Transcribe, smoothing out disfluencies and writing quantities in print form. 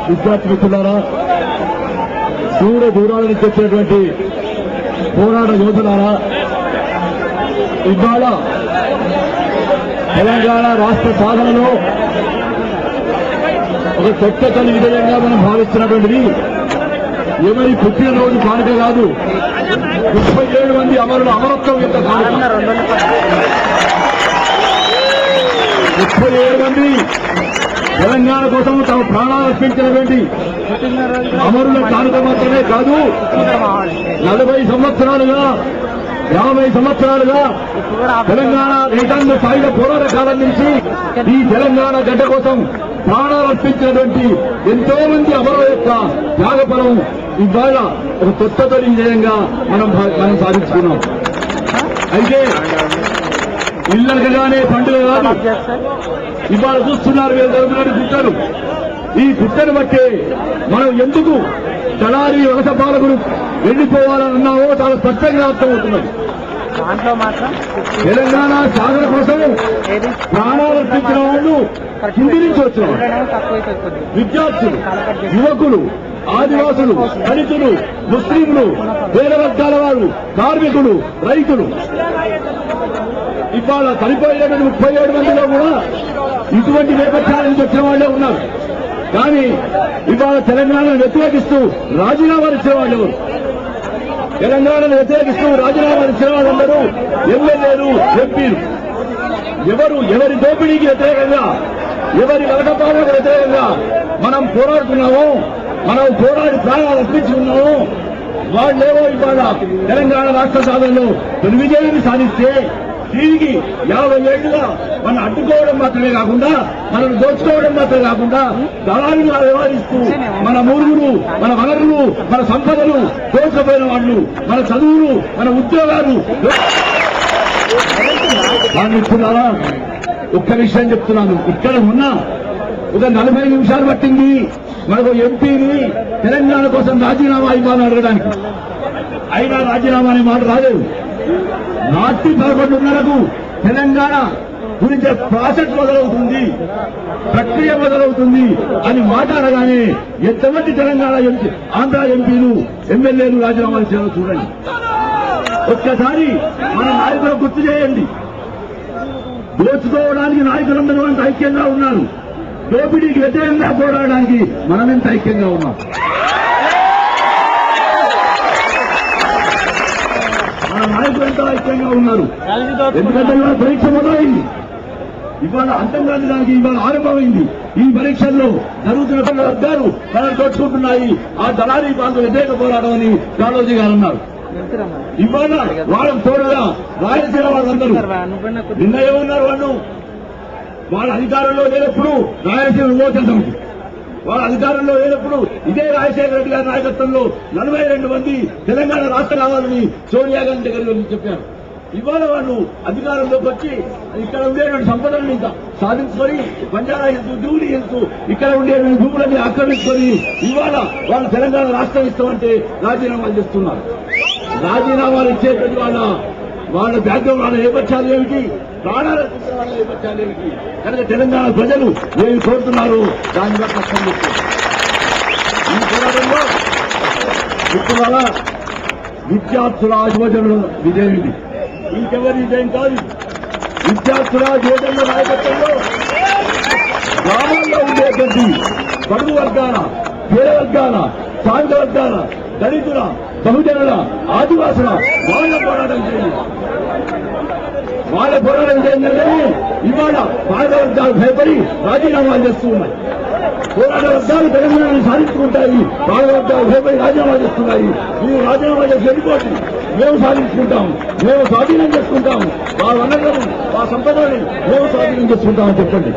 విద్యార్థి మిత్రులారా, దూరాల నుంచి వచ్చినటువంటి పోరాట యోధులారా, ఇవాళ తెలంగాణ రాష్ట్ర సాధనలో ఒక కొత్త తల్లి విధంగా మనం భావిస్తున్నటువంటిది ఎవరి పుట్టినరోజు కానుక కాదు, 37 మంది అమరుల అమరత్వం యొక్క కానుక. 37 మంది తెలంగాణ కోసం తమ ప్రాణాలు అర్పించినటువంటి అమరుల కానుక మాత్రమే కాదు, 40 సంవత్సరాలుగా 50 సంవత్సరాలుగా తెలంగాణ రైతాంగ సాయుధ పోరాట కాలం నుంచి ఈ తెలంగాణ గడ్డ కోసం ప్రాణాలు అర్పించినటువంటి ఎంతో మంది అమరుల యొక్క త్యాగఫలం ఇవాళ ఒక కొత్త తొలి విజయంగా మనం సాధించుకున్నాం. అయితే ఇళ్ళగానే పండుగ కాదు, ఇవాళ చూస్తున్నారు వీళ్ళు జరుగుతున్న గుట్టలు. ఈ గుట్టను బట్టే మనం ఎందుకు దళారీ వ్యవస్థ పాలకులు వెళ్లిపోవాలన్నావో చాలా స్పష్టంగా అర్థమవుతున్నది. తెలంగాణ సాధన కోసం ప్రాణాలు అర్పించిన వాళ్ళు హిందీ నుంచి వచ్చిన విద్యార్థులు, యువకులు, ఆదివాసులు, దళితులు, ముస్లింలు, పేద వర్గాల వారు, కార్మికులు, రైతులు ఇవాళ చనిపోయినటువంటి 37 మందిలో కూడా ఇటువంటి నేపథ్యాల నుంచి వచ్చిన వాళ్లే ఉన్నారు. కానీ ఇవాళ తెలంగాణను వ్యతిరేకిస్తూ రాజీనామాలు ఇచ్చిన వాళ్ళు ఎవరు? తెలంగాణను వ్యతిరేకిస్తూ రాజీనామాలు ఇచ్చిన వాళ్ళందరూ ఎమ్మెల్యేలు, ఎంపీలు. ఎవరి దోపిడీకి వ్యతిరేకంగా, ఎవరి వలసపాలనకు వ్యతిరేకంగా మనం పోరాడుతున్నామో, మనం పోరాడి ప్రాణాలు అర్పించుకున్నామో వాళ్ళేవో ఇవాళ తెలంగాణ రాష్ట్ర సాధనలో తొలి విజయాన్ని సాధిస్తే దీనికి 50 ఏళ్లుగా మనం అడ్డుకోవడం మాత్రమే కాకుండా, మనం దోచుకోవడం మాత్రమే కాకుండా దళాలుగా వ్యవహరిస్తూ మన మూరుగులు, మన వనరులు, మన సంపదలు దోచుకుపోయిన వాళ్ళు, మన చదువులు, మన ఉద్యోగాలు ఇస్తున్నారా? ఒక్క విషయం చెప్తున్నాను. ఇక్కడ ఉన్న ఒక 40 నిమిషాలు పట్టింది మనకు ఎంపీని తెలంగాణ కోసం రాజీనామా ఇవ్వాలని అడగడానికి. అయినా రాజీనామా అనే మాట రాలేదు. రాత్రి 11:30కు తెలంగాణ గురించి ప్రాసెస్ మొదలవుతుంది, ప్రక్రియ మొదలవుతుంది అని మాట్లాడగానే ఎంతమంది తెలంగాణ ఆంధ్ర ఎంపీలు, ఎమ్మెల్యేలు రాజీనామాలు చేయాలో చూడండి. ఒక్కసారి మన నాయకులు గుర్తు చేయండి. దోచుకోవడానికి నాయకులందరూ అంత ఐక్యంగా ఉన్నారు, దోపిడీకి వ్యతిరేకంగా పోరాడడానికి మనమెంత ఐక్యంగా ఉన్నాం. మన నాయకులు ఎంత ఐక్యంగా ఉన్నారు. ఎందుకంటే ఇవాళ పరీక్ష మొదలైంది, ఇవాళ అంతం కాని దానికి ఇవాళ ఆరంభమైంది. ఈ పరీక్షల్లో జరుగుతున్న వర్గాలు తనను తోచుకుంటున్నాయి. ఆ దళారీ పాలన వ్యతిరేక పోరాటం అని కాళోజీ గారు అన్నారు. ఇవాళ వాళ్ళకు తోడుగా రాయలసీమ వాళ్ళందరూ నిన్న ఏమన్నారు? వాళ్ళ అధికారంలో లేనప్పుడు రాయలసీమ విమోచన సమితి, వాళ్ళ అధికారంలో లేనప్పుడు ఇదే రాజశేఖర రెడ్డి గారి నాయకత్వంలో 42 మంది తెలంగాణ రాష్ట్ర కావాలని సోనియా గాంధీ దగ్గర వెళ్ళి చెప్పారు. ఇవాళ వాళ్ళు అధికారంలోకి వచ్చి ఇక్కడ ఉండేటువంటి సంపదలను ఇంకా సాధించుకొని బంజారా హిల్స్, జూబ్లీ హిల్స్, ఇక్కడ ఉండేటువంటి భూములని ఆక్రమించుకొని ఇవాళ వాళ్ళు తెలంగాణ రాష్ట్రం ఇస్తామంటే రాజీనామాలు చేస్తున్నారు. రాజీనామాలు ఇచ్చేటువంటి వాళ్ళ బ్యాక్గ్రౌండ్, వాళ్ళ నేపథ్యాలు ఏమిటి, ప్రాణాలు వాళ్ళ నేపథ్యాలు ఏమిటి కనుక తెలంగాణ ప్రజలు ఏమి కోరుతున్నారు దాని వల్ల కష్టం చేస్తారు. ఈ పోరాటంలో మిత్రులారా విద్యార్థుల యువజనుల విజయం ఇది, ఇంకెవరి విజయం కాదు. విద్యార్థుల యువజనుల నాయకత్వంలో గ్రామాల్లో ఉండేటువంటి బడుగు వర్గాల, పేద వర్గాల, సాంఘ వర్గాల, దళితుల, బహుజనుల, ఆదివాసుల వాళ్ళ పోరాటం చేయండి. వాళ్ళ పోరాటం చేయండి. ఇవాళ బాధ వర్గాలు భయపడి రాజీనామాలు చేస్తూ ఉన్నాయి. పోరాట వర్గాలు తెలంగాణను సాధించుకుంటాయి, బాధ వర్గాలు భయపడి రాజీనామా చేస్తున్నాయి. మీరు రాజీనామా చేసి వెళ్ళిపోండి, మేము సాధించుకుంటాం, మేము స్వాధీనం చేసుకుంటాం, మా వనరులను, మా సంపదలను మేము స్వాధీనం చేసుకుంటామని చెప్పండి.